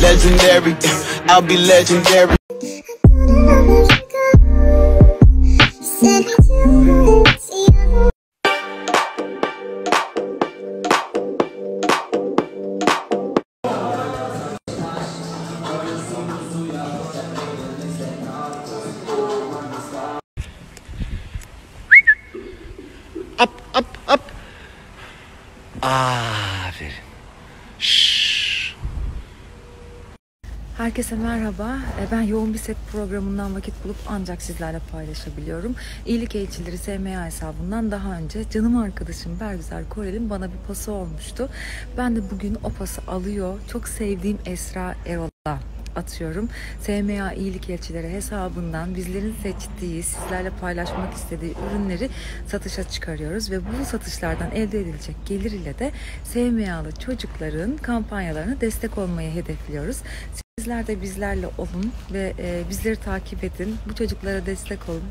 legendary. I'll be legendary. Up, up, up. Aferin. Şşş. Herkese merhaba. Ben yoğun bir set programından vakit bulup ancak sizlerle paylaşabiliyorum. İyilik Elçileri SMA hesabından daha önce canım arkadaşım Bergüzar Korel'in bana bir pası olmuştu. Ben de bugün o pası alıyor. Çok sevdiğim Esra Erol'a atıyorum. SMA İyilik Elçileri hesabından bizlerin seçtiği, sizlerle paylaşmak istediği ürünleri satışa çıkarıyoruz ve bu satışlardan elde edilecek gelir ile de SMA'lı çocukların kampanyalarına destek olmayı hedefliyoruz. Sizler de bizlerle olun ve bizleri takip edin. Bu çocuklara destek olun.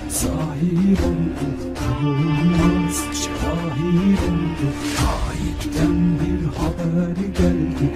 Zahir oldu, tanınmaz şahir oldu. Tayyip'ten bir haber geldi,